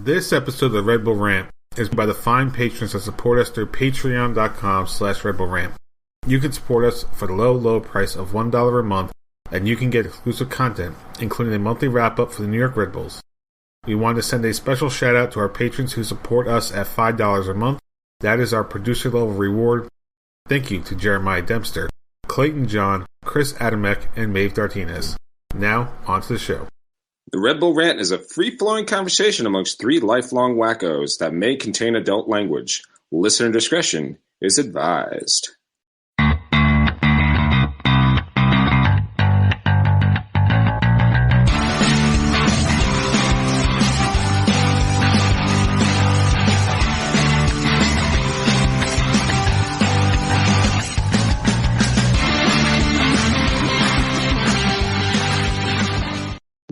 This episode of the Red Bull Rant is by the fine patrons that support us through patreon.com/Red Bull Rant. You can support us for the low price of $1 a month, and you can get exclusive content, including a monthly wrap-up for the New York Red Bulls. We want to send a special shout-out to our patrons who support us at $5 a month. That is our producer-level reward. Thank you to Jeremiah Dempster, Clayton John, Chris Adamek, and Maeve Dartinez. Now, on to the show. The Red Bull Rant is a free-flowing conversation amongst three lifelong wackos that may contain adult language. Listener discretion is advised.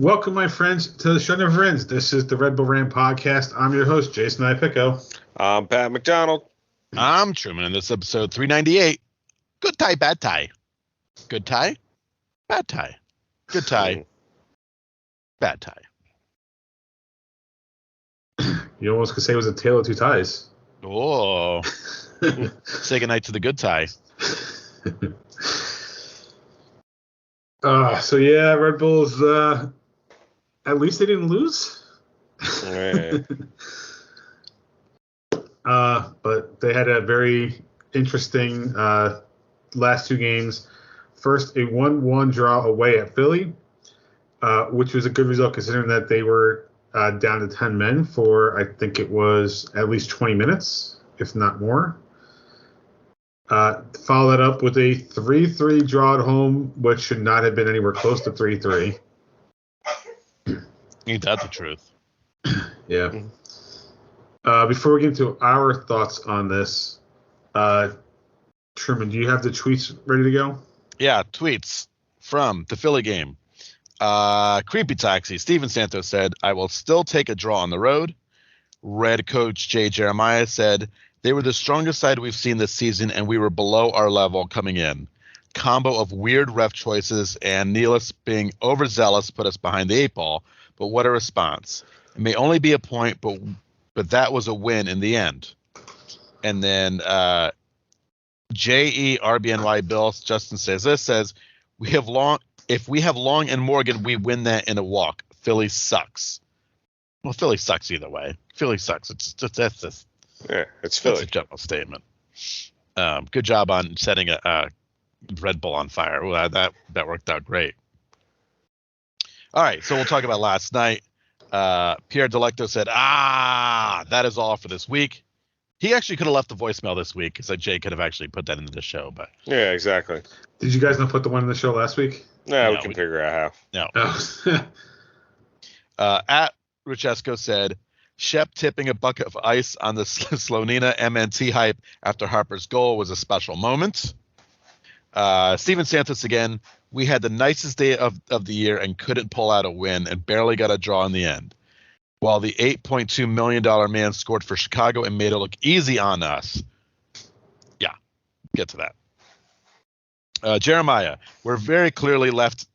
Welcome, my friends, to the show never ends. This is the Red Bull Rant podcast. I'm your host, Jason Ipico. I'm Pat McDonald. I'm Truman, and this is episode 398. Good tie, bad tie. Good tie, bad tie. Good tie, bad tie. You almost could say it was a tale of two ties. Oh. Say goodnight to the good tie. Red Bulls, at least they didn't lose. Right. But they had a very interesting last two games. First, a 1-1 draw away at Philly, which was a good result considering that they were down to 10 men for, I think it was at least 20 minutes, if not more. Follow that up with a 3-3 draw at home, which should not have been anywhere close to 3-3. Ain't that the truth? Yeah. Before we get into our thoughts on this, Truman, do you have the tweets ready to go? Yeah, tweets from the Philly game. Creepy Taxi. Steven Santos said, I will still take a draw on the road. Red Coach Jay Jeremiah said, they were the strongest side we've seen this season, and we were below our level coming in. Combo of weird ref choices and Nealis being overzealous put us behind the eight ball. But what a response. It may only be a point, but that was a win in the end. And then JERBNY Bill Justin says this, says, if we have Long and Morgan, we win that in a walk. Philly sucks. Well, Philly sucks either way. Philly sucks. It's Philly. That's a general statement. Good job on setting a Red Bull on fire. Well, that worked out great. All right, so we'll talk about last night. Pierre Delecto said, that is all for this week. He actually could have left the voicemail this week because Jay could have actually put that into the show. But Yeah, exactly. Did you guys not put the one in the show last week? No, we can figure out No. Oh. At Ruchesco said, Shep tipping a bucket of ice on the Slonina MNT hype after Harper's goal was a special moment. Steven Santos again, we had the nicest day of the year and couldn't pull out a win and barely got a draw in the end. While the $8.2 million man scored for Chicago and made it look easy on us. Yeah, get to that. Jeremiah, we've very clearly left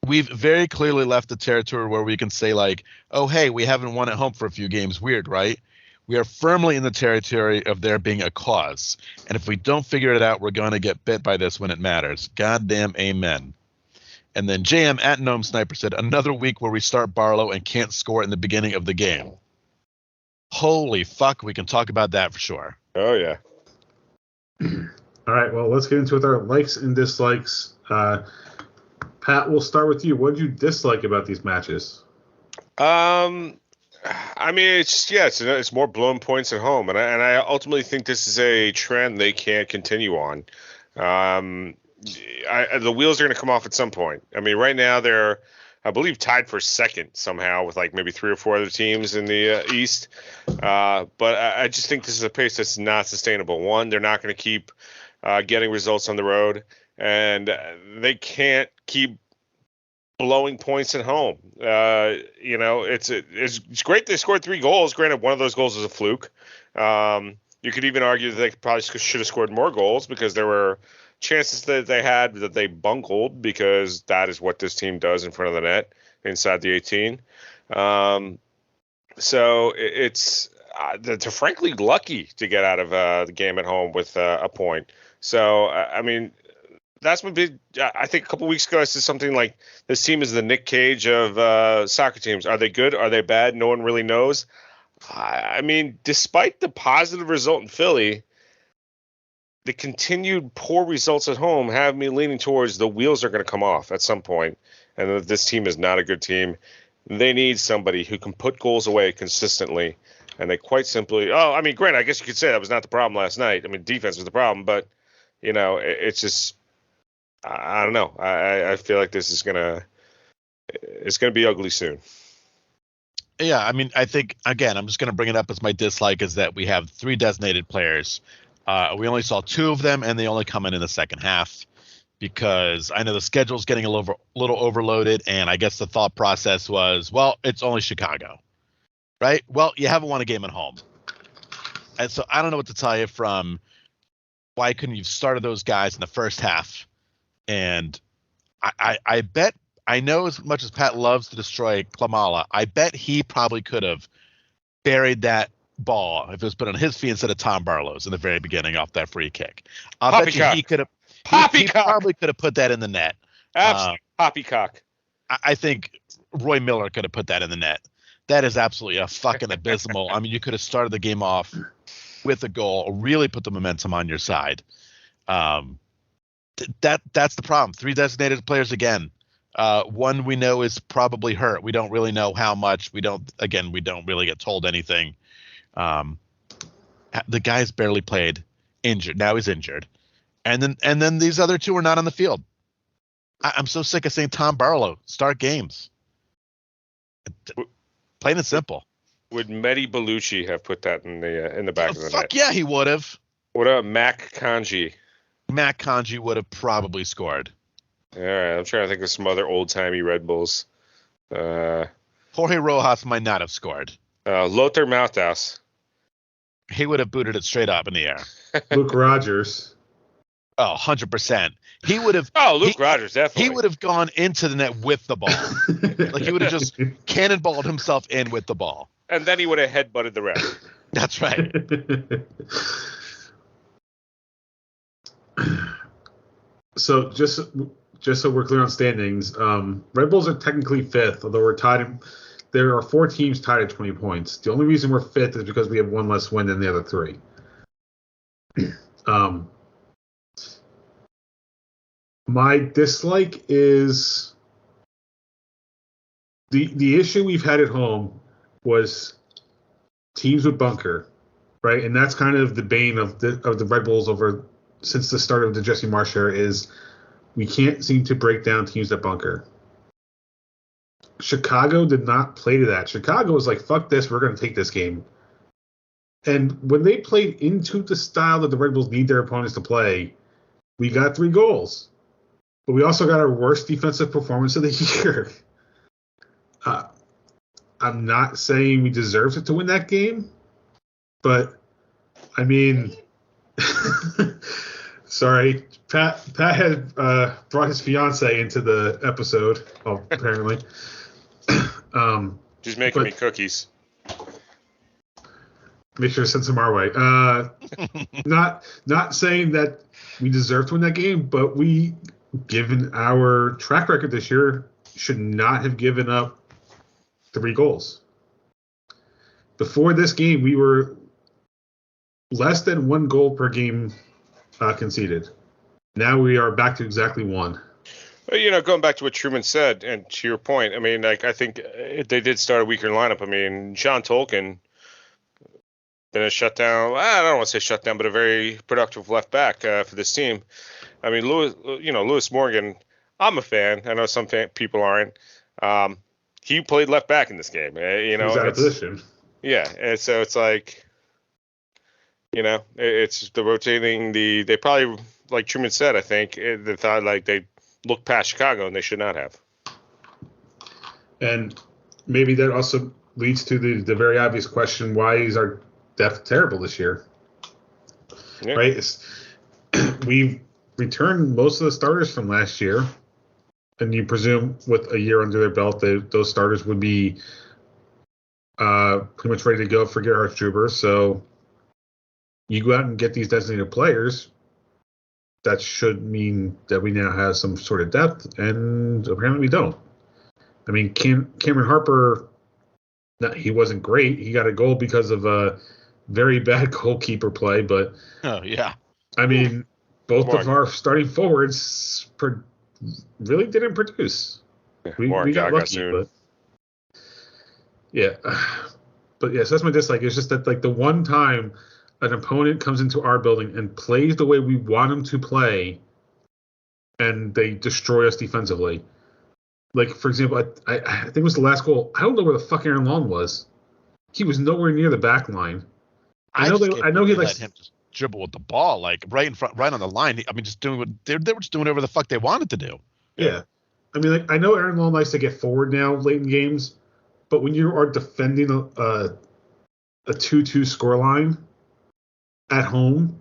the territory where we can say like, oh, hey, we haven't won at home for a few games. Weird, right? We are firmly in the territory of there being a cause. And if we don't figure it out, we're going to get bit by this when it matters. Goddamn amen. And then JM at Gnome Sniper said, another week where we start Barlow and can't score in the beginning of the game. Holy fuck, we can talk about that for sure. Oh, yeah. All right, well, let's get into with our likes and dislikes. Pat, we'll start with you. What did you dislike about these matches? I mean, it's more blown points at home, and I ultimately think this is a trend they can't continue on. The wheels are going to come off at some point. I mean, right now they're, I believe, tied for second somehow with like maybe 3 or 4 other teams in the East. But I just think this is a pace that's not sustainable. One, they're not going to keep getting results on the road, and they can't keep blowing points at home. It's great they scored 3 goals. Granted, one of those goals was a fluke. You could even argue that they probably should have scored more goals because there were chances that they had that they bungled, because that is what this team does in front of the net inside the 18. So it's they're frankly lucky to get out of the game at home with a point. So I mean, that's what big. I think a couple weeks ago I said something like, "This team is the Nick Cage of soccer teams. Are they good? Are they bad? No one really knows." I mean, despite the positive result in Philly, the continued poor results at home have me leaning towards the wheels are going to come off at some point, and that this team is not a good team. They need somebody who can put goals away consistently, and they quite simply. Oh, I mean, granted, I guess you could say that was not the problem last night. I mean, defense was the problem, but it's just I don't know. I feel like this is it's gonna be ugly soon. Yeah, I mean, I think, again, I'm just going to bring it up as my dislike is that we have 3 designated players. We only saw 2 of them, and they only come in the second half because I know the schedule's getting a little overloaded, and I guess the thought process was, well, it's only Chicago, right? Well, you haven't won a game at home. And so I don't know what to tell you from why couldn't you have started those guys in the first half? And I bet, I know as much as Pat loves to destroy Klamala, I bet he probably could have buried that ball if it was put on his feet instead of Tom Barlow's in the very beginning off that free kick. I'll bet you he could have. He probably could have put that in the net. Absolutely, poppycock. I think Roy Miller could have put that in the net. That is absolutely a fucking abysmal. I mean, you could have started the game off with a goal, really put the momentum on your side. That's the problem. 3 designated players again. One we know is probably hurt. We don't really know how much. We don't really get told anything. The guy's barely played, injured. Now he's injured. And then these other 2 are not on the field. I'm so sick of saying Tom Barlow start games. Plain and simple. Would Mehdi Bellucci have put that in the back of the net? Fuck yeah, he would have. What about Mac Kanji? Mac Kanji would have probably scored. All right, I'm trying to think of some other old-timey Red Bulls. Jorge Rojas might not have scored. Lothar Matthaus. He would have booted it straight up in the air. Luke Rogers. Oh, 100%. He would have. Oh, Luke Rogers, definitely. He would have gone into the net with the ball. Like he would have just cannonballed himself in with the ball. And then he would have headbutted the ref. That's right. So just so we're clear on standings, Red Bulls are technically 5th, although we're tied. There are 4 teams tied at 20 points. The only reason we're 5th is because we have 1 less win than the other 3. My dislike is the issue we've had at home was teams with bunker, right? And that's kind of the bane of the Red Bulls over since the start of the Jesse Marsh era is we can't seem to break down teams that bunker. Chicago did not play to that. Chicago was like, fuck this, we're going to take this game. And when they played into the style that the Red Bulls need their opponents to play, we got 3 goals. But we also got our worst defensive performance of the year. I'm not saying we deserved it to win that game, but I mean, sorry, Pat had brought his fiance into the episode, apparently. She's making me cookies. Make sure to send some our way. Not saying that we deserve to win that game, but we, given our track record this year, should not have given up 3 goals. Before this game, we were less than 1 goal per game conceded. Now we are back to exactly 1. Well, going back to what Truman said, and to your point, I mean, like I think they did start a weaker lineup. I mean, John Tolkien been a shutdown. I don't want to say shutdown, but a very productive left back for this team. I mean, Lewis Morgan. I'm a fan. I know some people aren't. He played left back in this game. He was out of position. Yeah, and so it's like, it's the rotating. They probably, like Truman said, I think they thought like they looked past Chicago and they should not have. And maybe that also leads to the very obvious question: why is our depth terrible this year? Yeah. Right? We've returned most of the starters from last year, and you presume with a year under their belt, those starters would be pretty much ready to go for Gerhard Struber. So you go out and get these designated players. That should mean that we now have some sort of depth, and apparently we don't. I mean, Cameron Harper, he wasn't great. He got a goal because of a very bad goalkeeper play, but I mean, both of our starting forwards really didn't produce. We got lucky, but yeah. But yes, that's my dislike. It's just that like the one time an opponent comes into our building and plays the way we want them to play, and they destroy us defensively. Like, for example, I think it was the last goal. I don't know where the fuck Aaron Long was. He was nowhere near the back line. I know he let him just dribble with the ball, like right in front, right on the line. I mean, just doing what they were just doing whatever the fuck they wanted to do. Yeah. I mean, like, I know Aaron Long likes to get forward now late in games, but when you are defending a 2-2 scoreline at home,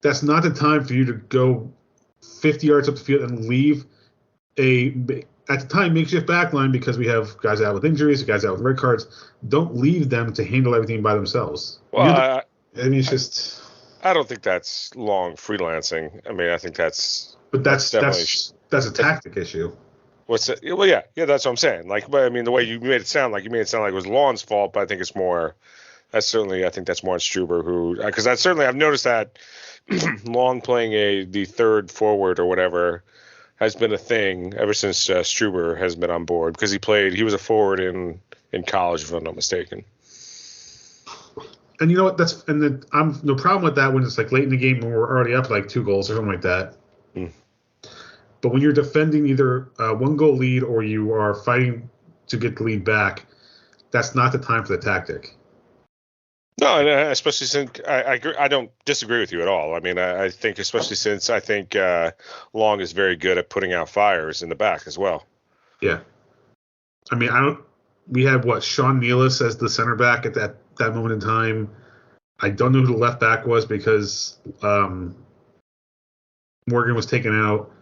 that's not the time for you to go 50 yards up the field and leave at the time, makeshift backline, because we have guys out with injuries, guys out with red cards. Don't leave them to handle everything by themselves. Well, I mean, it's just. I don't think that's long freelancing. I mean, I think that's. But that's a tactic issue. What's it? Well, yeah, that's what I'm saying. Like, but I mean, the way you made it sound like it was Long's fault, but I think it's more. I think that's more on Struber, who, because I've noticed that Long playing the third forward or whatever has been a thing ever since Struber has been on board, because he was a forward in college, if I'm not mistaken. And you know what? I'm no problem with that when it's like late in the game when we're already up like 2 goals or something like that. But when you're defending either a 1-goal lead or you are fighting to get the lead back, that's not the time for the tactic. No, and especially since I don't disagree with you at all. I mean, I think especially since I think Long is very good at putting out fires in the back as well. Yeah. I mean, we had Sean Nealis as the center back at that moment in time. I don't know who the left back was because Morgan was taken out.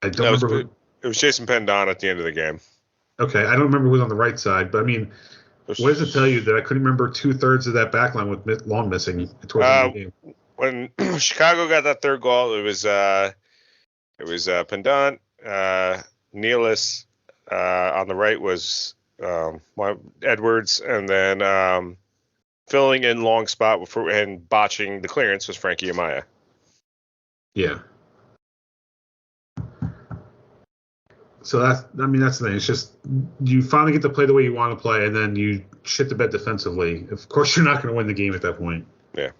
I don't remember. It was Jason Pendon at the end of the game. Okay, I don't remember who was on the right side, but I mean, what does it tell you that I couldn't remember 2/3 of that back line with Long missing towards the end of the game? When Chicago got that third goal, it was Pendant, Nealis. On the right was Edwards, and then filling in Long spot and botching the clearance was Frankie Amaya. Yeah. So that's the thing. It's just you finally get to play the way you want to play, and then you shit the bed defensively. Of course, you're not going to win the game at that point. Yeah.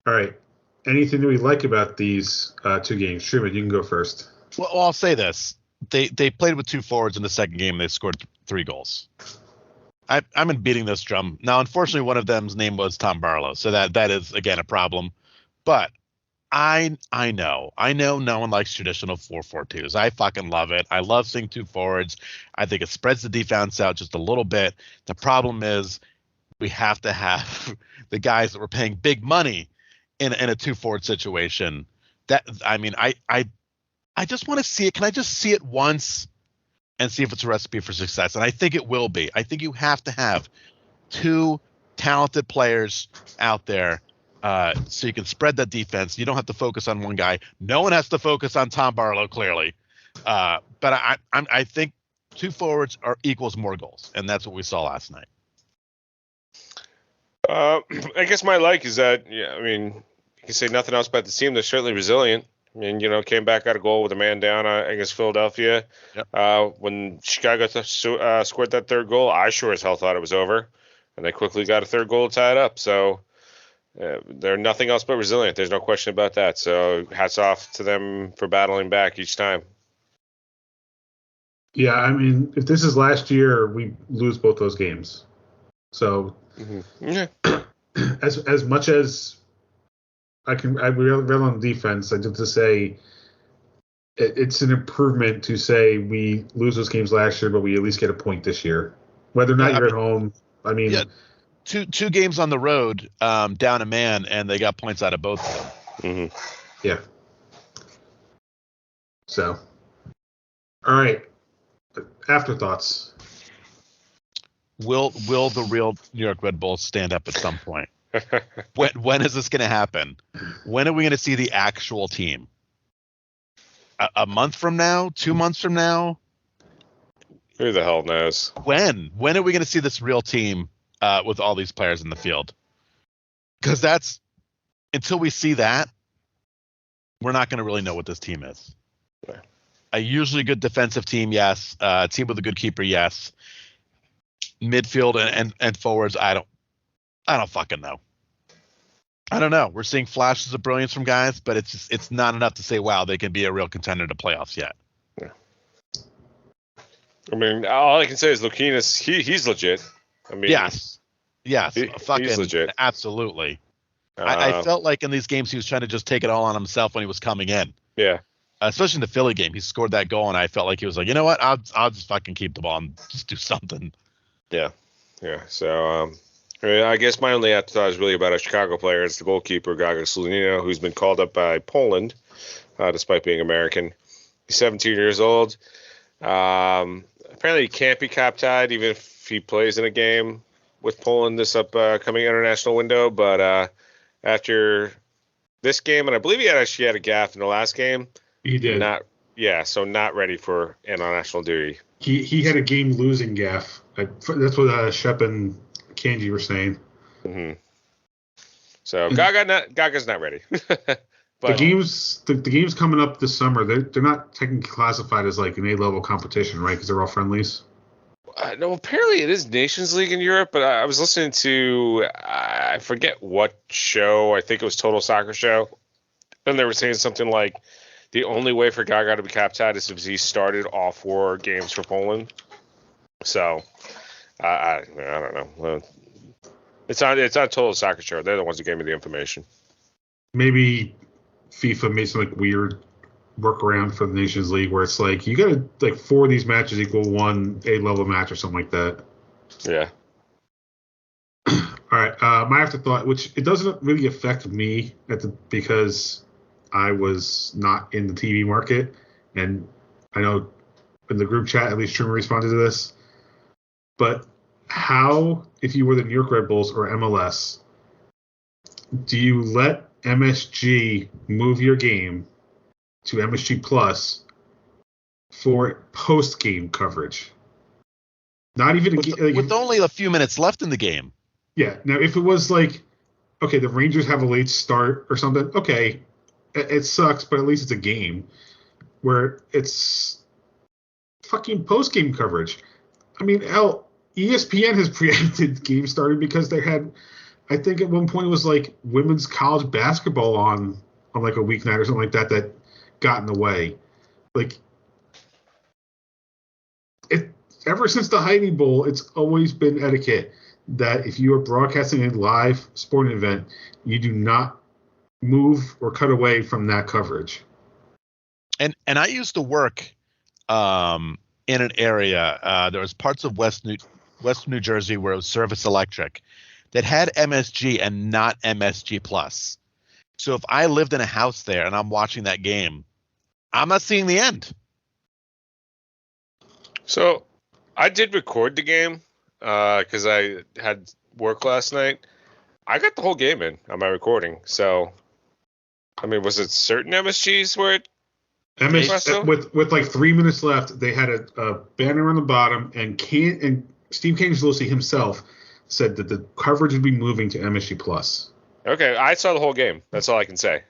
All right. Anything that we like about these 2 games? Truman, you can go first. Well, I'll say this. They played with 2 forwards in the second game. They scored 3 goals. I've been beating this drum. Now, unfortunately, one of them's name was Tom Barlow, so that is, again, a problem. But I know no one likes traditional 4-4-2s. I fucking love it. I love seeing 2 forwards. I think it spreads the defense out just a little bit. The problem is we have to have the guys that we're paying big money in a 2-forward situation. That, I mean, I just want to see it. Can I just see it once and see if it's a recipe for success? And I think it will be. I think you have to have 2 talented players out there so you can spread that defense. You don't have to focus on one guy. No one has to focus on Tom Barlow, clearly. But I think 2 forwards equals more goals, and that's what we saw last night. I guess my like is that, I mean, you can say nothing else about the team. They're certainly resilient. I mean, came back out a goal with a man down against Philadelphia. Yep. When Chicago scored that third goal, I sure as hell thought it was over, and they quickly got a third goal to tie it up. So they're nothing else but resilient. There's no question about that. So hats off to them for battling back each time. Yeah, I mean, if this is last year, we lose both those games. So yeah. as much as I read on defense, I did to say it's an improvement to say we lose those games last year, but we at least get a point this year. Whether or not you're at home, I mean, yeah, two games on the road, down a man, and they got points out of both of them. Yeah. So, all right. Afterthoughts. Will the real New York Red Bulls stand up at some point? When is this going to happen? When are we going to see the actual team? A month from now? 2 months from now? Who the hell knows? When are we going to see this real team with all these players in the field? Because that's until we see that, we're not going to really know what this team is. Yeah. A usually good defensive team, yes. A team with a good keeper, yes. Midfield and forwards, I don't fucking know. I don't know. We're seeing flashes of brilliance from guys, but it's not enough to say, wow, they can be a real contender to playoffs yet. Yeah. I mean, all I can say is Lukinas, he's legit. I mean, yes, fucking he's legit. Absolutely. I felt like in these games he was trying to just take it all on himself when he was coming in. Yeah. Especially in the Philly game, he scored that goal, and I felt like he was like, you know what, I'll just fucking keep the ball and just do something. Yeah. So, I guess my only afterthought is really about a Chicago player. It's the goalkeeper, Gaga Slonina, who's been called up by Poland, despite being American. He's 17 years old. Apparently he can't be cap-tied even if he plays in a game with Poland this upcoming international window. But after this game, and I believe he actually had a gaff in the last game. He did. So not ready for international duty. He had a game-losing gaff. That's what Shep and Kanji were saying. Mm-hmm. So Gaga's not ready. But the games coming up this summer, they're not technically classified as like an A-level competition, right? Because they're all friendlies. No, apparently it is Nations League in Europe, but I was listening to, I forget what show, I think it was Total Soccer Show, and they were saying something like the only way for Gaga to be cap-tied is if he started all 4 games for Poland. So, I don't know. Well, it's on Total Soccer Show. They're the ones who gave me the information. Maybe FIFA made some like weird workaround for the Nations League where it's like you gotta like 4 of these matches equal 1 A-level match or something like that. Yeah. All right. My afterthought, which it doesn't really affect me because I was not in the TV market, and I know in the group chat at least Truman responded to this. But how, if you were the New York Red Bulls or MLS, do you let MSG move your game to MSG Plus for post-game coverage? Not even with only a few minutes left in the game. Yeah. Now, if it was like, okay, the Rangers have a late start or something, okay, it sucks, but at least it's a game. Where it's fucking post-game coverage. I mean, ESPN has preempted game starting because they had, I think at one point it was like women's college basketball on like a weeknight or something like that got in the way. Like, ever since the Heidi Bowl, it's always been etiquette that if you are broadcasting a live sporting event, you do not move or cut away from that coverage. And I used to work in an area. There was parts of West New Jersey where it was Service Electric that had MSG and not MSG Plus. So if I lived in a house there and I'm watching that game, I'm not seeing the end. So I did record the game because I had work last night. I got the whole game in on my recording. So, I mean, was it certain MSGs where it with like 3 minutes left, they had a banner on the bottom, and Steve Cangelosi himself said that the coverage would be moving to MSG Plus. Okay, I saw the whole game. That's all I can say.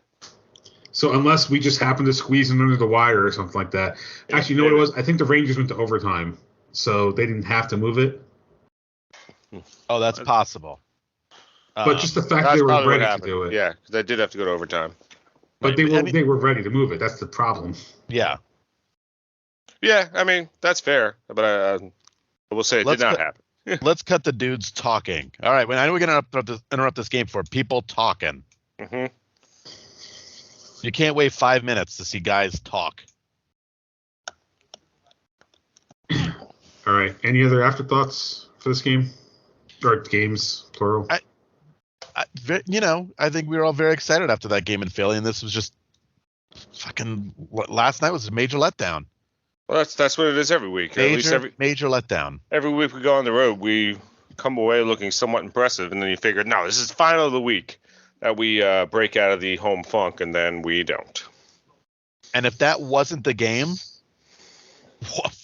So unless we just happened to squeeze in under the wire or something like that. Actually, you know what it was? I think the Rangers went to overtime, so they didn't have to move it. Oh, that's possible. But just the fact they were ready to do it. Yeah, they did have to go to overtime. But they were ready to move it. That's the problem. Yeah. Yeah, I mean, that's fair. But I will say it did not happen. Let's cut the dudes talking. All right, I know we're going to interrupt this game for people talking. Mm-hmm. You can't wait 5 minutes to see guys talk. All right. Any other afterthoughts for this game? Or games, plural? I think we were all very excited after that game in Philly, and this was just fucking. Last night was a major letdown. Well, that's what it is every week. Or at least Major letdown. every week we go on the road, we come away looking somewhat impressive, and then you figure, no, this is the final of the week that we break out of the home funk, and then we don't. And if that wasn't the game,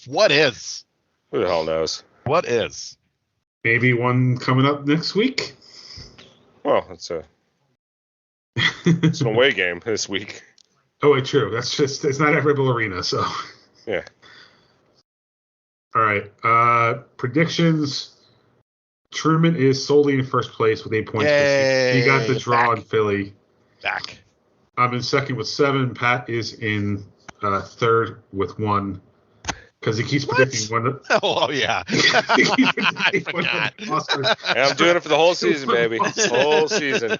what is? Who the hell knows? What is? Maybe one coming up next week. Well, it's an away game this week. Oh, wait, true. It's not at Red Bull Arena, so. Yeah. All right. Predictions. Truman is solely in first place with 8 points. Yay, he got the draw in Philly. Back. I'm in second with 7. Pat is in third with 1. Because he keeps predicting one. Oh, yeah. I forgot. And I'm doing it for the whole season, baby. Whole season.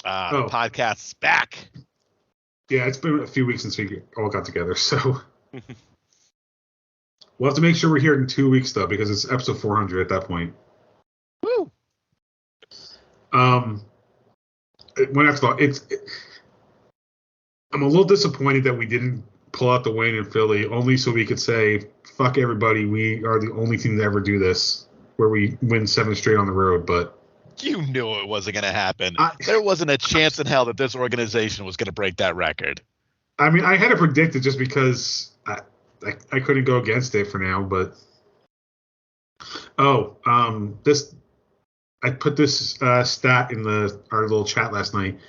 The podcast's back. Yeah, it's been a few weeks since we all got together, so we'll have to make sure we're here in 2 weeks, though, because it's episode 400 at that point. Woo! One after all, I'm a little disappointed that we didn't pull out the win in Philly, only so we could say, fuck everybody, we are the only team to ever do this, where we win 7 straight on the road, but you knew it wasn't going to happen. There wasn't a chance in hell that this organization was going to break that record. I mean, I had to predict it just because I couldn't go against it for now, but I put this stat in our little chat last night.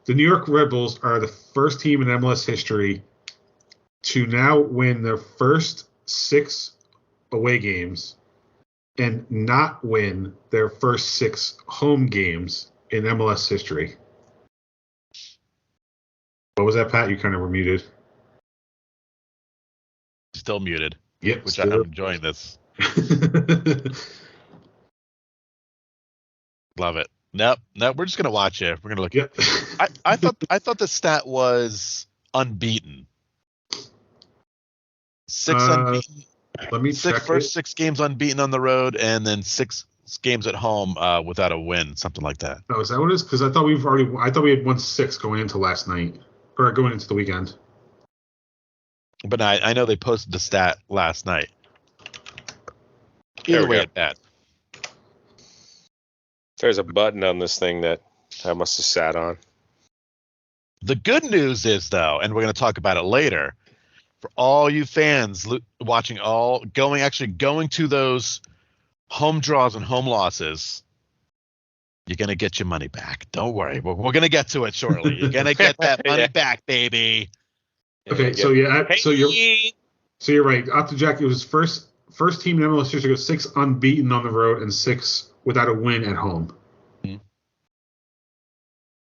The New York Red Bulls are the first team in MLS history to now win their first 6 away games and not win their first 6 home games in MLS history. What was that, Pat? You kind of were muted. Still muted. Yep. Which I'm enjoying this. Love it. Nope. We're just gonna watch it. We're gonna look. Yep. I thought the stat was unbeaten. 6 unbeaten. Let me check. First 6 games unbeaten on the road, and then 6 games at home without a win, something like that. Oh, is that what it is? Because I thought we had won 6 going into last night, or going into the weekend. But I know they posted the stat last night. Either way, that. There's a button on this thing that I must have sat on. The good news is, though, and we're going to talk about it later, for all you fans watching, going to those home draws and home losses, you're going to get your money back. Don't worry. We're going to get to it shortly. You're going to get that money back, baby. Okay, so you're right. Optajack, it was first team in MLS history to go 6 unbeaten on the road and 6 without a win at home. Mm-hmm.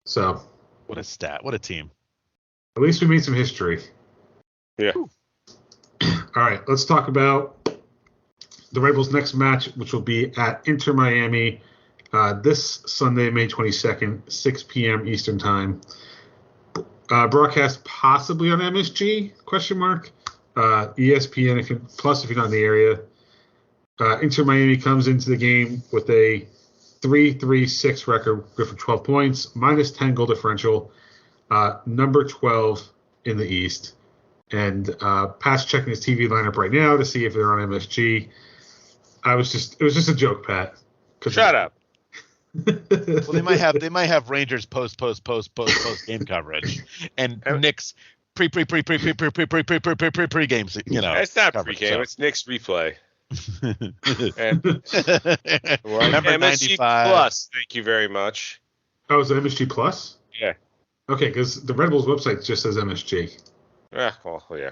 So, what a stat! What a team! At least we made some history. Yeah. All right, let's talk about the Red Bulls' next match, which will be at Inter Miami this Sunday, May 22nd, 6 p.m. Eastern Time. Broadcast possibly on MSG? ESPN if you're not in the area. Inter Miami comes into the game with a 3-3-6 record, good for 12 points, minus 10 goal differential, number 12 in the East. And Pat's checking his TV lineup right now to see if they're on MSG. It was just a joke, Pat. Shut up. Well, they might have Rangers post game coverage, and Knicks pre games. You know, it's not pre game. It's Knicks replay. And remember MSG 95 Plus. Thank you very much. Oh, is it MSG Plus? Yeah. Okay, because the Red Bulls website just says MSG. Well, yeah.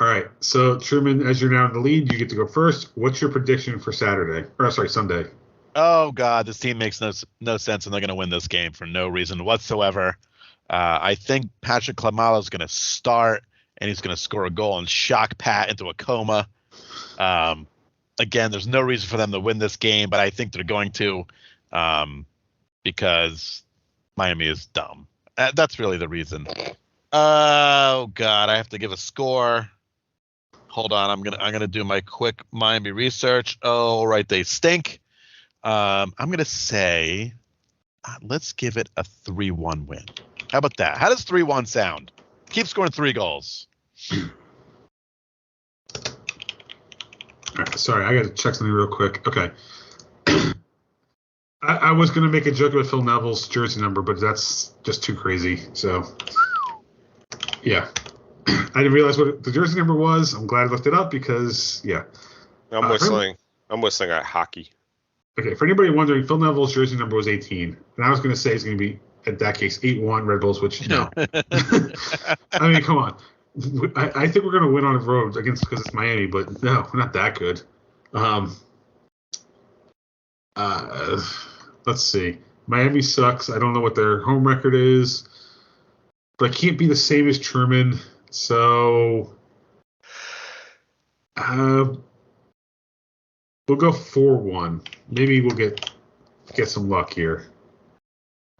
All right. So, Truman, as you're now in the lead, you get to go first. What's your prediction for Sunday? Oh, God, this team makes no sense, and they're going to win this game for no reason whatsoever. I think Patrick Klimala is going to start, and he's going to score a goal and shock Pat into a coma. Again, there's no reason for them to win this game, but I think they're going to because Miami is dumb. That's really the reason. Oh, God, I have to give a score. Hold on, I'm gonna do my quick Miami research. Oh, right, they stink. I'm gonna say Let's give it a 3-1 win. How about that? How does 3-1 sound? Keep scoring 3 goals. All right, sorry, I got to check something real quick. Okay. I was going to make a joke about Phil Neville's jersey number, but that's just too crazy. So, yeah. I didn't realize what the jersey number was. I'm glad I looked it up because, yeah. I'm whistling at hockey. Okay, for anybody wondering, Phil Neville's jersey number was 18. And I was going to say it's going to be, in that case, 8-1 Red Bulls, which, no. I mean, come on. I think we're going to win on the road because it's Miami, but no, we're not that good. Let's see. Miami sucks. I don't know what their home record is, but it can't be the same as Truman. So we'll go 4-1. Maybe we'll get some luck here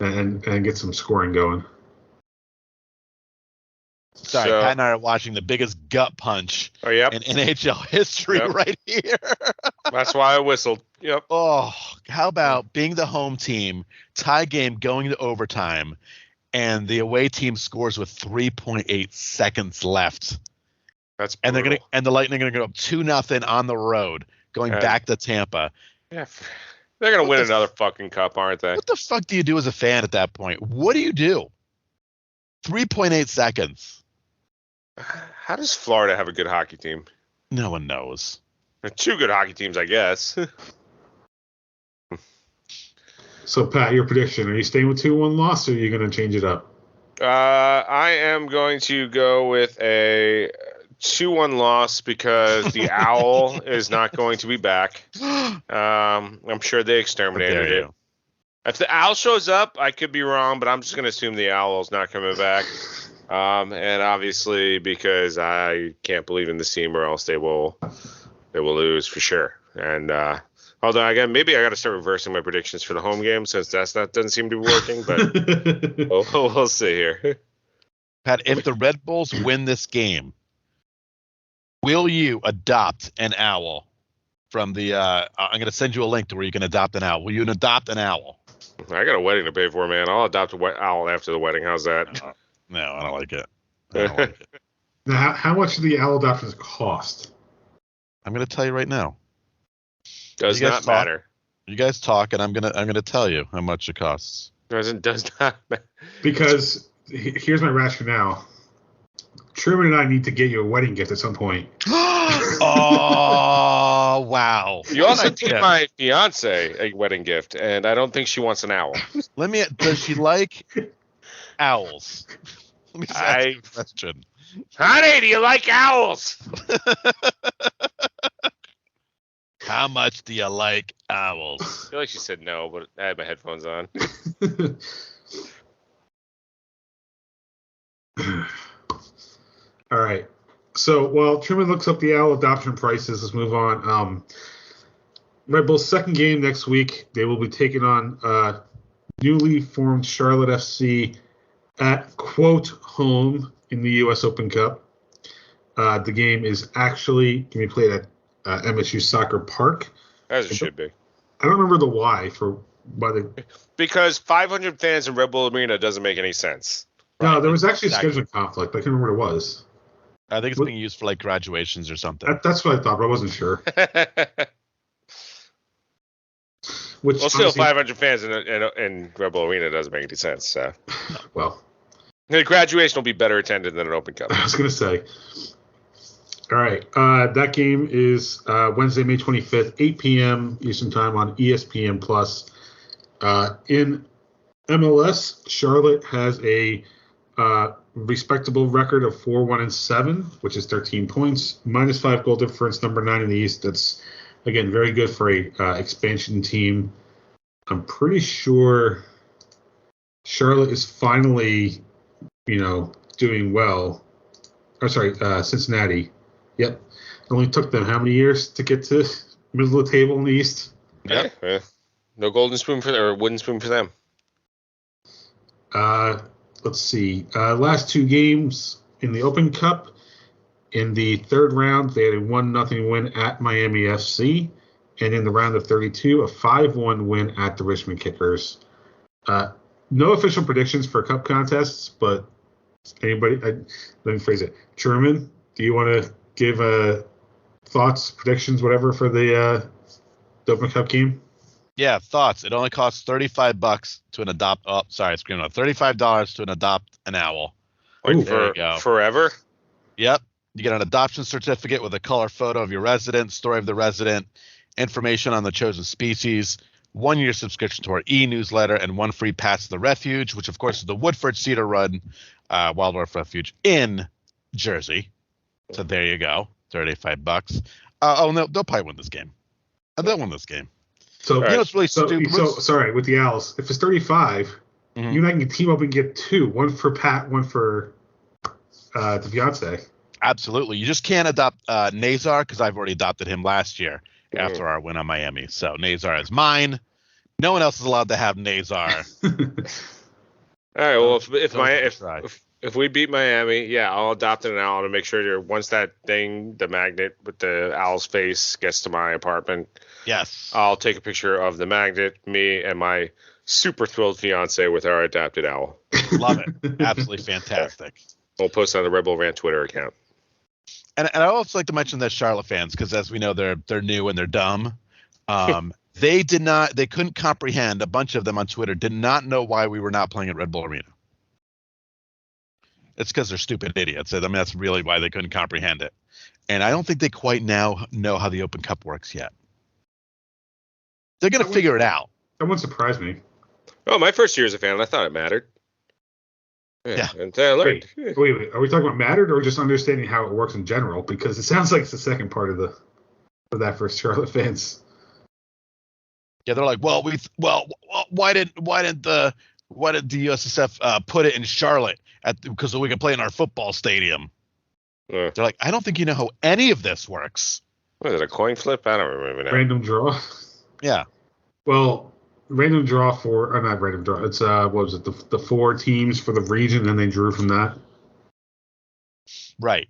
and get some scoring going. Sorry, Pat and I are watching the biggest gut punch in NHL history right here. That's why I whistled. Yep. Oh, how about being the home team, tie game going to overtime, and the away team scores with 3.8 seconds left. That's brutal. And the Lightning are going to go up 2-0 on the road, going back to Tampa. Yeah, they're going to win another fucking cup, aren't they? What the fuck do you do as a fan at that point? What do you do? 3.8 seconds. How does Florida have a good hockey team? No one knows. Two good hockey teams, I guess. So, Pat, your prediction, are you staying with 2-1 loss, or are you going to change it up? I am going to go with a 2-1 loss because the Owl is not going to be back. I'm sure they exterminated it. If the Owl shows up, I could be wrong, but I'm just going to assume the Owl is not coming back. And obviously because I can't believe in this team, or else they will lose for sure. And although maybe I got to start reversing my predictions for the home game, since that doesn't seem to be working. But we'll see here. Pat, if the Red Bulls win this game, will you adopt an owl from the? I'm going to send you a link to where you can adopt an owl. Will you adopt an owl? I got a wedding to pay for, man. I'll adopt an owl after the wedding. How's that? No, I don't like it. Now, how much do the owl adoptions cost? I'm going to tell you right now. Does not matter. You guys talk, and I'm gonna tell you how much it costs. Does not matter. Because here's my rationale. Truman and I need to get you a wedding gift at some point. Oh, wow. You also gave my fiance a wedding gift, and I don't think she wants an owl. Does she like owls? Let me just ask you a question. Honey, do you like owls? How much do you like owls? I feel like she said no, but I had my headphones on. All right. So while Truman looks up the owl adoption prices, let's move on. Red Bull's second game next week. They will be taking on newly formed Charlotte FC at, quote, home in the U.S. Open Cup. The game is actually going to be played at MSU Soccer Park. As it should be. I don't remember the why because 500 fans in Red Bull Arena doesn't make any sense. No, right. There was actually a scheduling conflict. I can't remember what it was. I think it's being used for like graduations or something. That's what I thought, but I wasn't sure. Still 500 fans in Red Bull Arena doesn't make any sense. So. Well, the graduation will be better attended than an Open Cup. I was going to say. All right. That game is Wednesday, May 25th, 8 p.m. Eastern Time on ESPN+. In MLS, Charlotte has a respectable record of 4-1-7, which is 13 points, -5 goal difference, number 9 in the East. That's, again, very good for a expansion team. I'm pretty sure Charlotte is finally, doing well. Cincinnati. Yep. It only took them how many years to get to middle of the table in the East? Yeah. No golden spoon or wooden spoon for them. Let's see. Last two games in the Open Cup. In the third round, they had a 1-0 win at Miami FC. And in the round of 32, a 5-1 win at the Richmond Kickers. No official predictions for cup contests, but let me phrase it. Truman, do you want to give thoughts, predictions, whatever for the Open Cup game? Yeah, thoughts. It only costs $35 to an adopt. Oh, sorry, I screamed out. $35 to an adopt an owl. Like There you go. forever? Yep. You get an adoption certificate with a color photo of your resident, story of the resident, information on the chosen species, 1 year subscription to our e-newsletter, and 1 free pass to the refuge, which of course is the Woodford Cedar Run Wildlife Refuge in Jersey. So there you go, $35. Oh no, they'll probably win this game. They'll win this game. So it's really stupid. So sorry, with the Owls, if it's 35, you and I can team up and get 2, one for Pat, one for the fiance. Absolutely. You just can't adopt Nazar because I've already adopted him last year after our win on Miami. So Nazar is mine. No one else is allowed to have Nazar. All right. Well, if we beat Miami, yeah, I'll adopt an owl to make sure once that thing, the magnet with the owl's face, gets to my apartment. Yes. I'll take a picture of the magnet, me, and my super thrilled fiance with our adopted owl. Love it. Absolutely fantastic. We'll post it on the Red Bull Rant Twitter account. And I also like to mention that Charlotte fans, because as we know, they're new and they're dumb. They couldn't comprehend. A bunch of them on Twitter did not know why we were not playing at Red Bull Arena. It's because they're stupid idiots. I mean, that's really why they couldn't comprehend it. And I don't think they quite now know how the Open Cup works yet. They're going to figure it out. That wouldn't surprise me. Oh, my first year as a fan, I thought it mattered. Yeah. And I learned. Wait. Are we talking about mattered or just understanding how it works in general? Because it sounds like it's the second part of that for Charlotte fans. Yeah, they're like, why didn't the USSF put it in Charlotte because we can play in our football stadium? They're like, I don't think you know how any of this works. Was it a coin flip? I don't remember now. Random draw. Yeah. Well, random draw not random draw. It's what was it? The 4 teams for the region, and they drew from that. Right.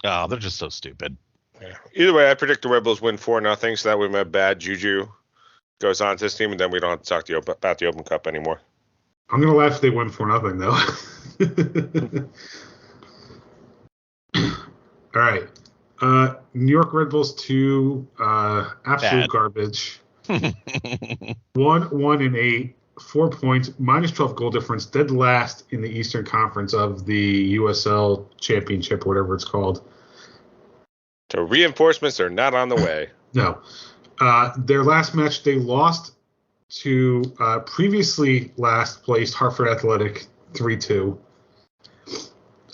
Oh, they're just so stupid. Yeah. Either way, I predict the Red Bulls win 4-0, so that way my bad juju goes on to this team, and then we don't have to talk about the Open Cup anymore. I'm gonna laugh if they win 4-0 though. All right. New York Red Bulls 2, absolute Bad. garbage. 1-8, 4 points, -12 goal difference, dead last in the Eastern Conference of the USL Championship, whatever it's called. So reinforcements are not on the way. No. Their last match, they lost to previously last placed Hartford Athletic 3-2.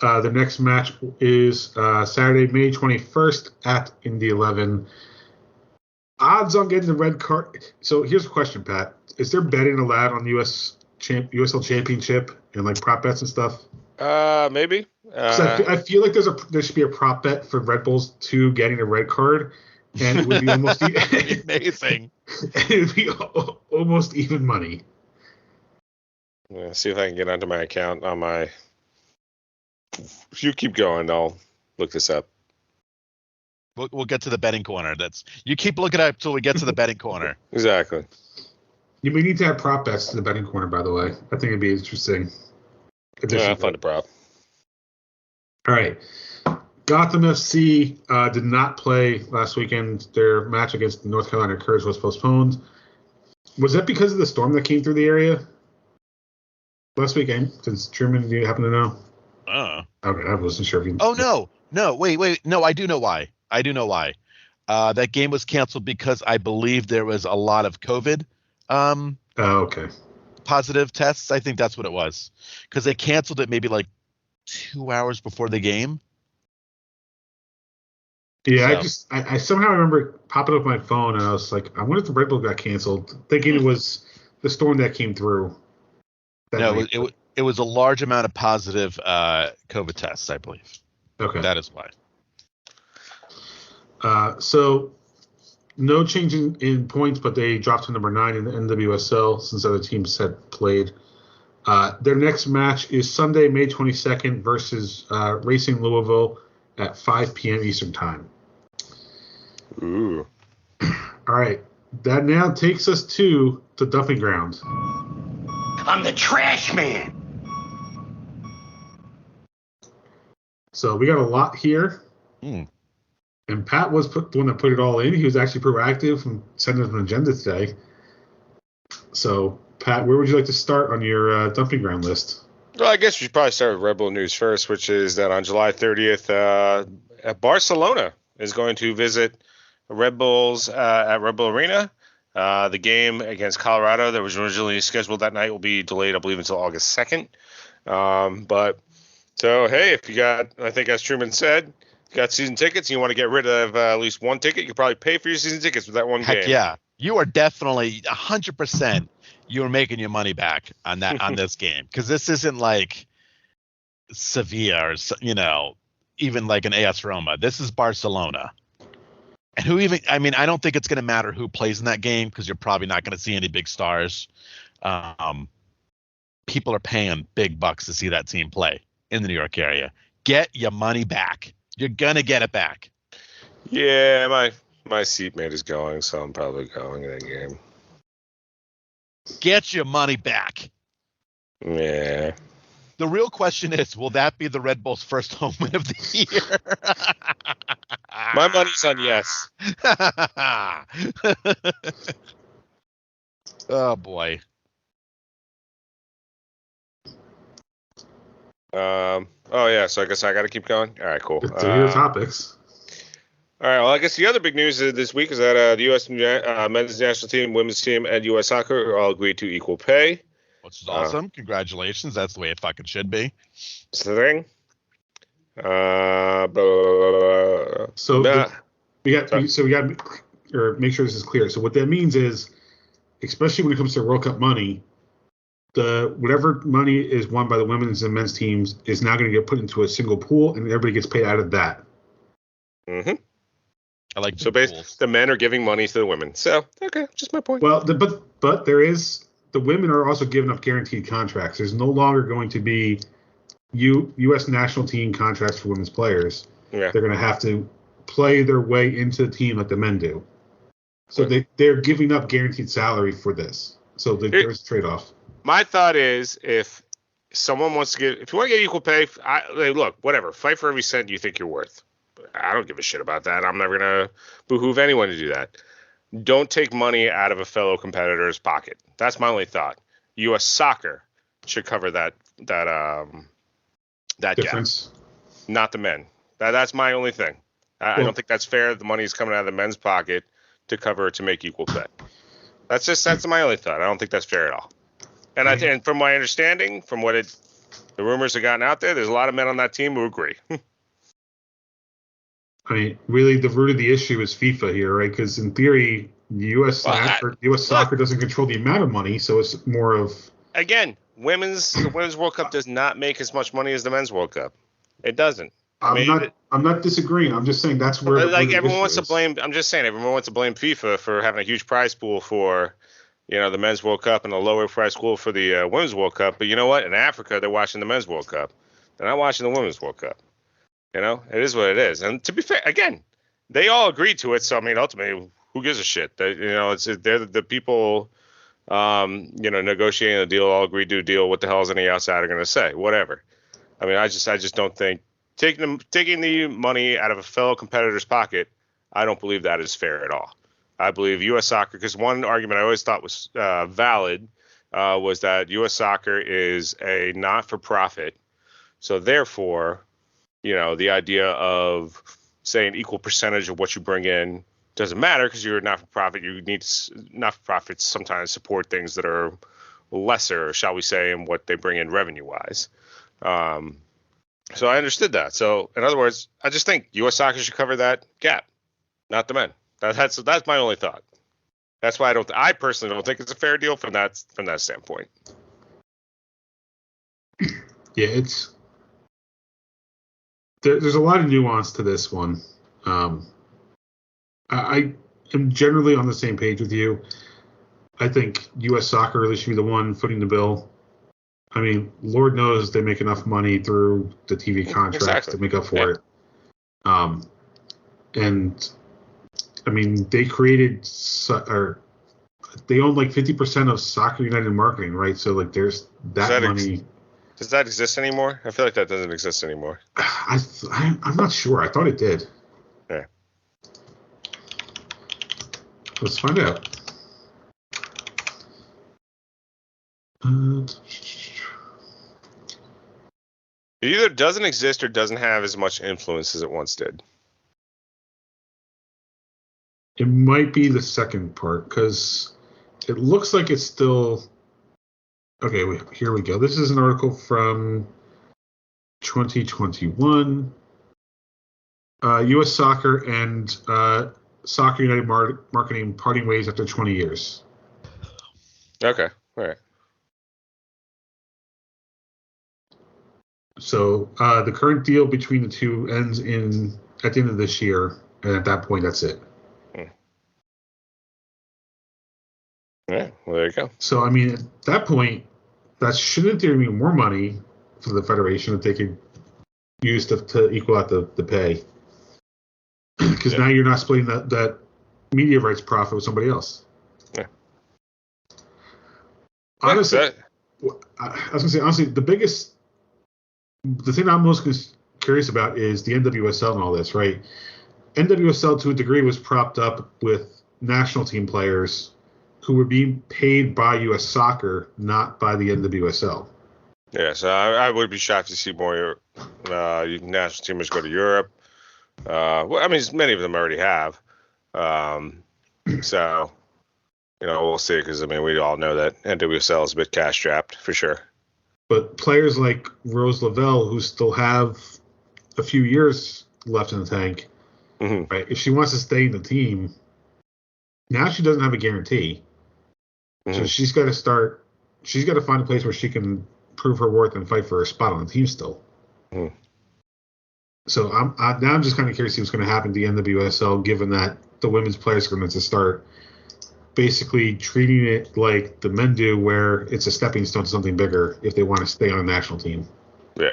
The next match is Saturday, May 21st at Indy 11. Odds on getting the red card. So here's a question, Pat. Is there betting allowed on the USL Championship and like prop bets and stuff? Maybe. I feel like there should be a prop bet for Red Bulls 2 getting a red card, and it would be almost amazing. It would be almost even money. Yeah, see if I can get onto my account on my. If you keep going, I'll look this up. We'll get to the betting corner. You keep looking up until we get to the betting corner. Exactly. We need to have prop bets to the betting corner, by the way. I think it'd be interesting. Yeah, fun to prop. All right. Gotham FC did not play last weekend. Their match against the North Carolina Courage was postponed. Was that because of the storm that came through the area last weekend? Since Truman, do you happen to know? Okay, I wasn't sure if you. Oh no, wait. No, I do know why. That game was canceled because I believe there was a lot of COVID. Okay. Positive tests. I think that's what it was, because they canceled it maybe like 2 hours before the game. Yeah, so. I somehow remember popping up my phone and I was like, I wonder if the Red Bull got canceled, thinking it was the storm that came through. No, it was a large amount of positive COVID tests, I believe. Okay. That is why. So no change in points, but they dropped to number 9 in the NWSL since other teams had played. Their next match is Sunday, May 22nd versus Racing Louisville at 5 p.m. Eastern Time. Ooh. All right. that now takes us to the dumping ground. I'm the trash man. So we got a lot here. Mm. And Pat was the one that put it all in. He was actually proactive and sending us an agenda today. So, Pat, where would you like to start on your dumping ground list? Well, I guess we should probably start with Red Bull news first, which is that on July 30th, Barcelona is going to visit Red Bulls at Red Bull Arena. The game against Colorado that was originally scheduled that night will be delayed, I believe, until August 2nd. Hey, if you got, I think as Truman said, you got season tickets and you want to get rid of at least one ticket, you probably pay for your season tickets with that one game. Heck yeah. You are definitely 100% you're making your money back on that on this game, because this isn't like Sevilla or, even like an AS Roma. This is Barcelona. And I don't think it's going to matter who plays in that game, because you're probably not going to see any big stars. People are paying big bucks to see that team play in the New York area. Get your money back. You're going to get it back. Yeah, my seatmate is going, so I'm probably going to that game. Get your money back. Yeah. The real question is, will that be the Red Bulls' first home win of the year? My money's on yes. Oh, boy. So I guess I got to keep going. All right, cool. To your topics. All right. Well, I guess the other big news this week is that the U.S. men's national team, women's team, and U.S. soccer all agreed to equal pay. Which is awesome. Congratulations. That's the way it fucking should be. That's the thing. We got or make sure this is clear. So what that means is, especially when it comes to World Cup money, whatever money is won by the women's and men's teams is now going to get put into a single pool, and everybody gets paid out of that. Mm-hmm. I like so. The men are giving money to the women. So okay, just my point. Well, but there is the women are also giving up guaranteed contracts. There's no longer going to be U.S. national team contracts for women's players. Yeah. They're going to have to play their way into the team like the men do. So they're giving up guaranteed salary for this. So there's a trade-off. My thought is, if someone wants to if you want to get equal pay, look, whatever, fight for every cent you think you're worth. I don't give a shit about that. I'm never gonna behoove anyone to do that. Don't take money out of a fellow competitor's pocket. That's my only thought. U.S. soccer should cover that difference. Gap, not the men. That's my only thing. I don't think that's fair. The money is coming out of the men's pocket to make equal pay. That's my only thought. I don't think that's fair at all. And and from my understanding, from the rumors have gotten out there, there's a lot of men on that team who agree. I mean, really, the root of the issue is FIFA here, right? Because in theory, U.S. soccer doesn't control the amount of money, so it's more of. Again, the Women's World Cup does not make as much money as the Men's World Cup. It doesn't. I'm not disagreeing. I'm just saying that's where. Everyone wants to blame. I'm just saying everyone wants to blame FIFA for having a huge prize pool for, the Men's World Cup and a lower prize pool for the Women's World Cup. But you know what? In Africa, they're watching the Men's World Cup. They're not watching the Women's World Cup. It is what it is. And to be fair, again, they all agreed to it. So I mean, ultimately, who gives a shit? They're the people, negotiating the deal. All agreed to a deal. What the hell is any outsider going to say? Whatever. I mean, I just don't think taking the money out of a fellow competitor's pocket. I don't believe that is fair at all. I believe U.S. soccer, because one argument I always thought was valid was that U.S. soccer is a not-for-profit. So therefore, the idea of saying equal percentage of what you bring in doesn't matter because you're a not-for-profit. You need not-for-profits sometimes support things that are lesser, shall we say, in what they bring in revenue-wise. So I understood that. So in other words, I just think U.S. soccer should cover that gap, not the men. That's my only thought. That's why I personally don't think it's a fair deal from that standpoint. Yeah, there's a lot of nuance to this one. I am generally on the same page with you. I think U.S. soccer really should be the one footing the bill. I mean, Lord knows they make enough money through the TV contracts to make up for it. And I mean, they they own like 50% of Soccer United marketing, right? So like, there's that money. Does that exist anymore? I feel like that doesn't exist anymore. I'm not sure. I thought it did. Yeah. Let's find out. It either doesn't exist or doesn't have as much influence as it once did. It might be the second part, because it looks like it's still... Okay, here we go. This is an article from 2021. U.S. Soccer and Soccer United Marketing parting ways after 20 years. Okay, all right. So the current deal between the two ends at the end of this year, and at that point, that's it. Yeah, well, there you go. So, I mean, at that point, that shouldn't there be more money for the Federation that they could use to equal out the pay? Because now you're not splitting that media rights profit with somebody else. Yeah. Honestly, I was going to say, honestly, the thing I'm most curious about is the NWSL and all this, right? NWSL, to a degree, was propped up with national team players who were being paid by U.S. Soccer, not by the NWSL. Yeah, so I would be shocked to see more national teamers go to Europe. Well, I mean, many of them already have. So, we'll see, because, I mean, we all know that NWSL is a bit cash-strapped, for sure. But players like Rose Lavelle, who still have a few years left in the tank, right? If she wants to stay in the team, now she doesn't have a guarantee. So she's got to find a place where she can prove her worth and fight for a spot on the team still. So I'm just kind of curious to see what's going to happen to the NWSL, given that the women's players are going to start basically treating it like the men do, where it's a stepping stone to something bigger if they want to stay on a national team. Yeah.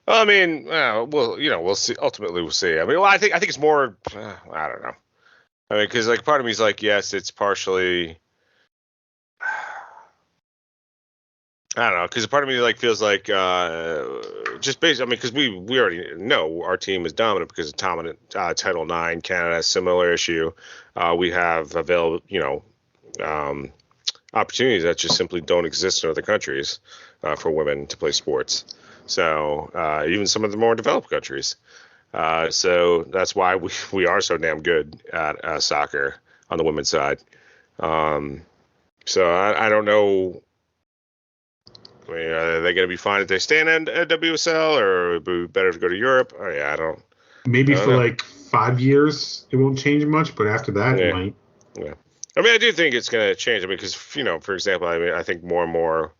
Well, I mean, we'll see. Ultimately, we'll see. I mean, I think it's more. I don't know. I mean, because like part of me is like, yes, it's partially. I don't know, because a part of me like feels like just based. I mean, because we already know our team is dominant because of Title IX. Canada has a similar issue. We have available, opportunities that just simply don't exist in other countries for women to play sports. So even some of the more developed countries. So that's why we are so damn good at soccer on the women's side. So I don't know. I mean, are they going to be fine if they stay in WSL, or would it be better to go to Europe? Oh, yeah, I don't. Maybe for like 5 years, it won't change much, but after that, it might. Yeah. I mean, I do think it's going to change. I mean, because, for example, I mean, I think more and more,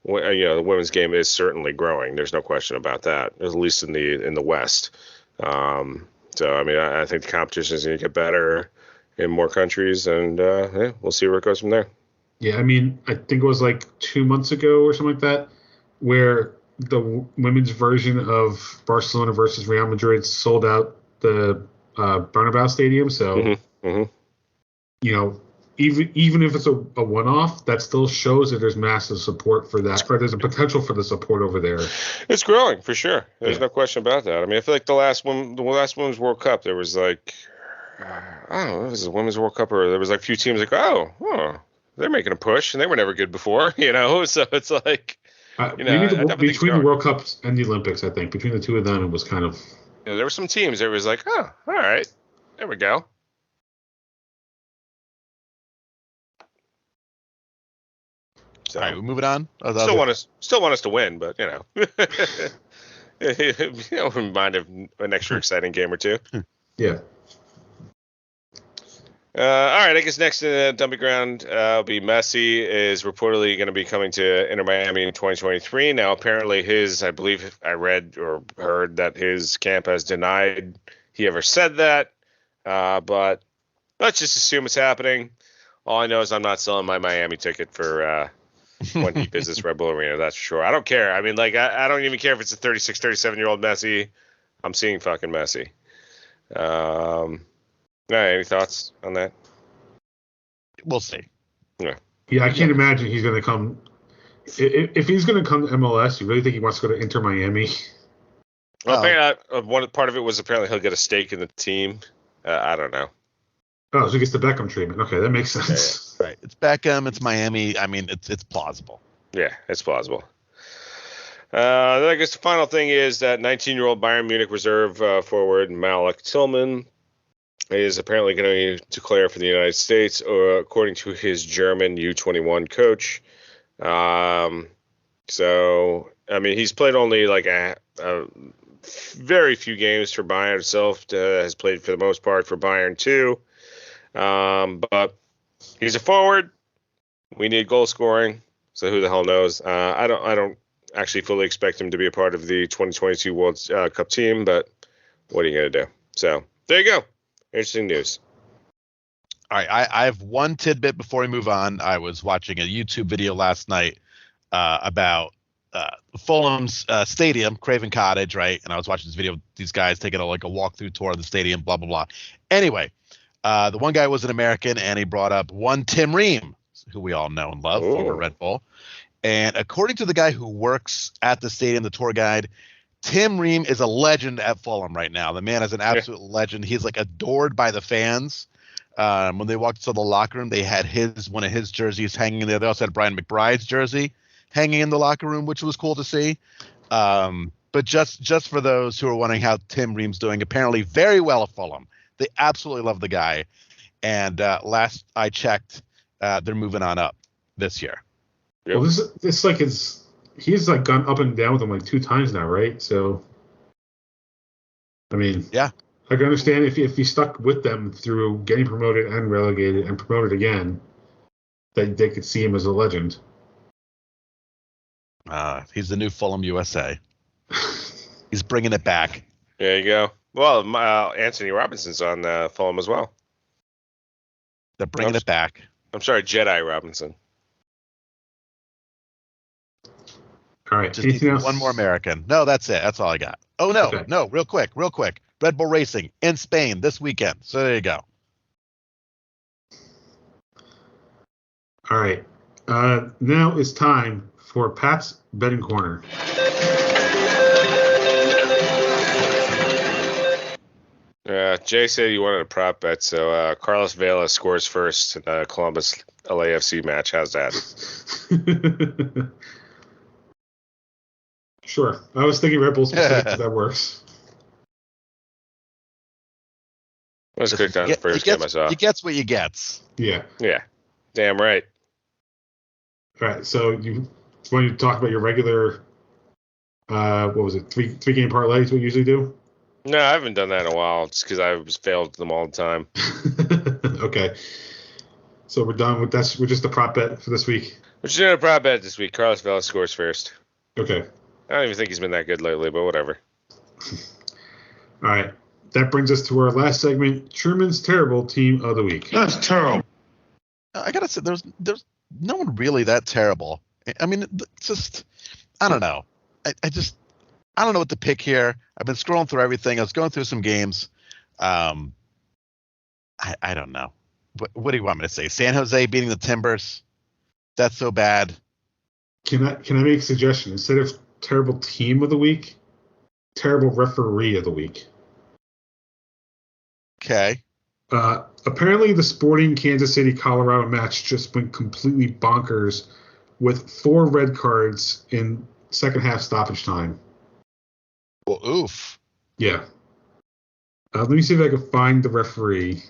the women's game is certainly growing. There's no question about that, at least in the West. So, I mean, I think the competition is going to get better in more countries, and we'll see where it goes from there. Yeah, I mean, I think it was like 2 months ago or something like that, where the women's version of Barcelona versus Real Madrid sold out the Bernabeu Stadium. So, even if it's a one-off, that still shows that there's massive support for that, or there's a potential for the support over there. It's growing for sure. There's no question about that. I mean, I feel like the last Women's World Cup, there was like, I don't know, it was a Women's World Cup, or there was like a few teams like, they're making a push, and they were never good before, So it's like, maybe between the World Cups and the Olympics, I think between the two of them, it was kind of. There were some teams that was like, all right, there we go. So, all right, we're moving on. Still want us to win, but wouldn't mind an extra exciting game or two. Yeah. All right, I guess next in the dumping ground will be Messi is reportedly going to be coming to Inter Miami in 2023. Now, apparently I believe I read or heard that his camp has denied he ever said that. But let's just assume it's happening. All I know is I'm not selling my Miami ticket for when he visits Red Bull Arena, that's for sure. I don't care. I mean, like, I don't even care if it's a 36, 37-year-old Messi. I'm seeing fucking Messi. Any thoughts on that? We'll see. Yeah, I can't imagine he's going to come. If he's going to come to MLS, you really think he wants to go to Inter Miami? Well, apparently, one part of it was apparently he'll get a stake in the team. I don't know. Oh, so he gets the Beckham treatment. Okay, that makes sense. Right. It's Beckham. It's Miami. I mean, it's plausible. Yeah, it's plausible. Then I guess the final thing is that 19-year-old Bayern Munich reserve forward Malik Tillman is apparently going to declare for the United States, according to his German U21 coach. So, I mean, he's played only like a very few games for Bayern himself. Has played for the most part for Bayern too. But he's a forward. We need goal scoring. So who the hell knows? I don't actually fully expect him to be a part of the 2022 World Cup team, but what are you going to do? So there you go. Interesting news. All right, I have one tidbit before we move on. I was watching a YouTube video last night about Fulham's stadium, Craven Cottage, right? And I was watching this video of these guys taking a walkthrough tour of the stadium, blah, blah, blah. Anyway, the one guy was an American, and he brought up one Tim Ream, who we all know and love, former Red Bull. And according to the guy who works at the stadium, the tour guide, Tim Ream is a legend at Fulham right now. The man is an absolute legend. He's like adored by the fans. When they walked into the locker room, they had one of his jerseys hanging there. They also had Brian McBride's jersey hanging in the locker room, which was cool to see. But just for those who are wondering how Tim Ream's doing, apparently very well at Fulham. They absolutely love the guy. And last I checked, they're moving on up this year. Yep. Well, he's like gone up and down with them like 2 times now, right? So, I mean, yeah, I can understand if he stuck with them through getting promoted and relegated and promoted again, that they could see him as a legend. He's the new Fulham USA. He's bringing it back. There you go. Well, Anthony Robinson's on Fulham as well. They're bringing it back. I'm sorry, Jedi Robinson. All right. Just need one more American. No, that's it. That's all I got. Oh, no. Okay. No, real quick. Red Bull Racing in Spain this weekend. So there you go. All right. Now it's time for Pat's Betting Corner. Jay said you wanted a prop bet, so Carlos Vela scores first in the Columbus LAFC match. How's that? Sure. I was thinking Red Bull specific, but that works. Let's click on the first game I saw. He gets what he gets. Yeah. Yeah. Damn right. All right. So you want to talk about your regular, what was it, three game parlays we usually do? No, I haven't done that in a while just because I failed them all the time. Okay. So we're done with that. We're just a prop bet for this week. We're just doing a prop bet this week. Carlos Vela scores first. Okay. I don't even think he's been that good lately, but whatever. All right. That brings us to our last segment, Truman's Terrible Team of the Week. That's terrible. I got to say, there's no one really that terrible. I mean, it's just, I don't know. I don't know what to pick here. I've been scrolling through everything. I was going through some games. I don't know. What do you want me to say? San Jose beating the Timbers? That's so bad. Can I make a suggestion? Instead of terrible team of the week, terrible referee of the week. Okay. Apparently the Sporting Kansas City Colorado match just went completely bonkers with 4 red cards in second half stoppage time. Well, oof. Yeah. Let me see if I can find the referee.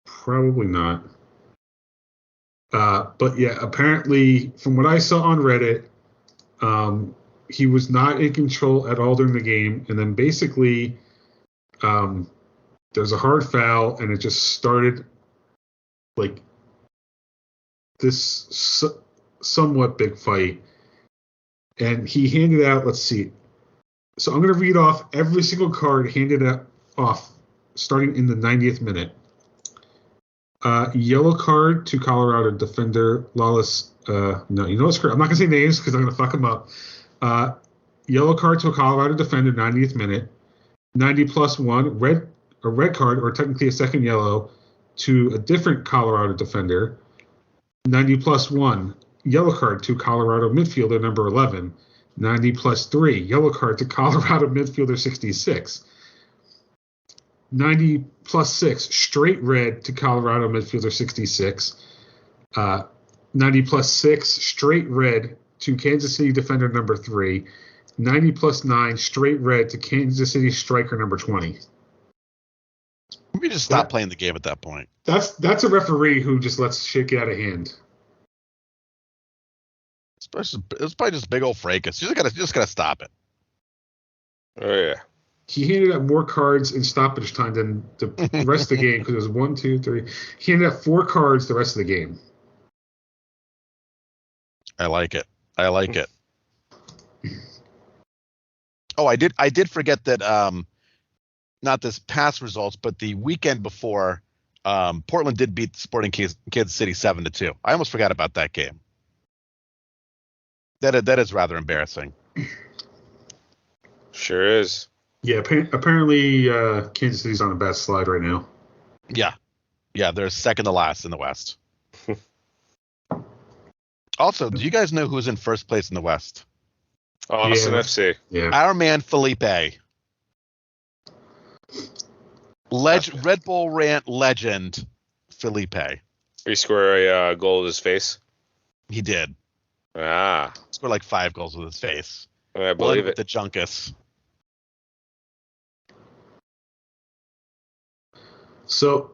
Probably not. But yeah, apparently from what I saw on Reddit, he was not in control at all during the game. And then basically there's a hard foul and it just started like this somewhat big fight. And he handed out, let's see. So I'm going to read off every single card handed off starting in the 90th minute. Yellow card to Colorado defender Lawless. No, you know what's correct. I'm not going to say names because I'm going to fuck them up. Yellow card to a Colorado defender, 90th minute. 90+1. a red card, or technically a second yellow, to a different Colorado defender. 90 plus 1, yellow card to Colorado midfielder number 11. 90 plus 3, yellow card to Colorado midfielder 66. 90 plus 6, straight red to Colorado midfielder 66. 90 plus 6, straight red to Kansas City defender number 3. 90 plus 9, straight red to Kansas City striker number 20. We just stop playing the game at that point. That's a referee who just lets shit get out of hand. It's probably just big old fracas. You just gotta stop it. Oh yeah. He handed out more cards in stoppage time than the rest of the game because it was 1, 2, 3. He handed out 4 cards the rest of the game. I like it. Oh, I did forget that. Not this past results, but the weekend before, Portland did beat Sporting Kansas City 7-2. I almost forgot about that game. That is rather embarrassing. Sure is. Yeah, apparently Kansas City's on a bad slide right now. Yeah, they're second to last in the West. Also, do you guys know who's in first place in the West? Austin FC. Yeah. Our man Felipe. Red Bull Rant legend Felipe. He scored a goal with his face. He did. Ah. Scored like 5 goals with his face. I believe it. The Junkus. So,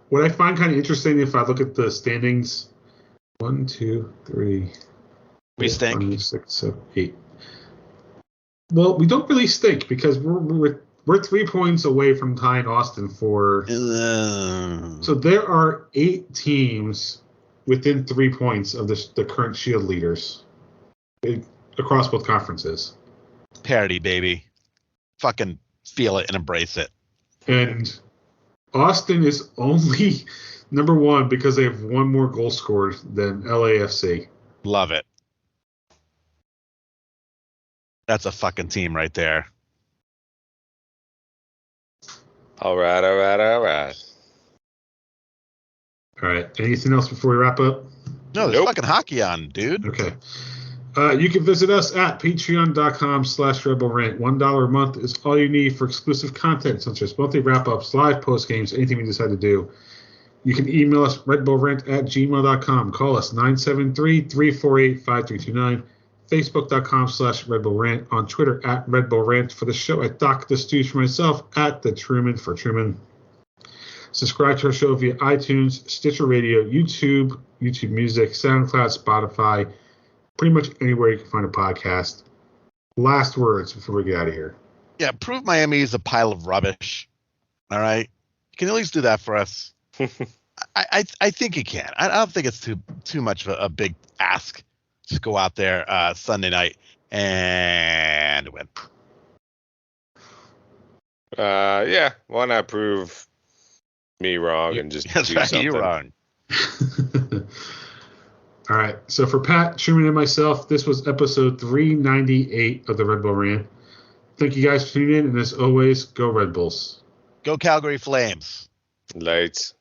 what I find kind of interesting, if I look at the standings, 1, 2, 3. We stink. 5, 6, 7, 8. Well, we don't really stink because we're 3 points away from tying Austin for. So there are 8 teams within 3 points of the current Shield leaders across both conferences. Parity, baby. Fucking feel it and embrace it. And Austin is only number 1 because they have 1 more goal scored than LAFC. Love it. That's a fucking team right there. All right. All right. Anything else before we wrap up? No, there's fucking hockey on, dude. Okay. You can visit us at patreon.com/Red Bull Rant. $1 a month is all you need for exclusive content, such as monthly wrap-ups, live post games, anything we decide to do. You can email us redbullrant@gmail.com. Call us 973-348-5329. Facebook.com/Red Bull Rant. On Twitter @Red Bull Rant. For the show at Doc the Stews, for myself at the Truman for Truman. Subscribe to our show via iTunes, Stitcher Radio, YouTube Music, SoundCloud, Spotify, pretty much anywhere you can find a podcast. Last words before we get out of here. Yeah, prove Miami is a pile of rubbish. All right, you can at least do that for us. I think you can. I don't think it's too much of a big ask. Just go out there Sunday night and win. Yeah. Why not prove me wrong and just do something? You're wrong. All right. So for Pat, Truman, and myself, this was episode 398 of the Red Bull Rant. Thank you guys for tuning in, and as always, go Red Bulls. Go Calgary Flames. Lights.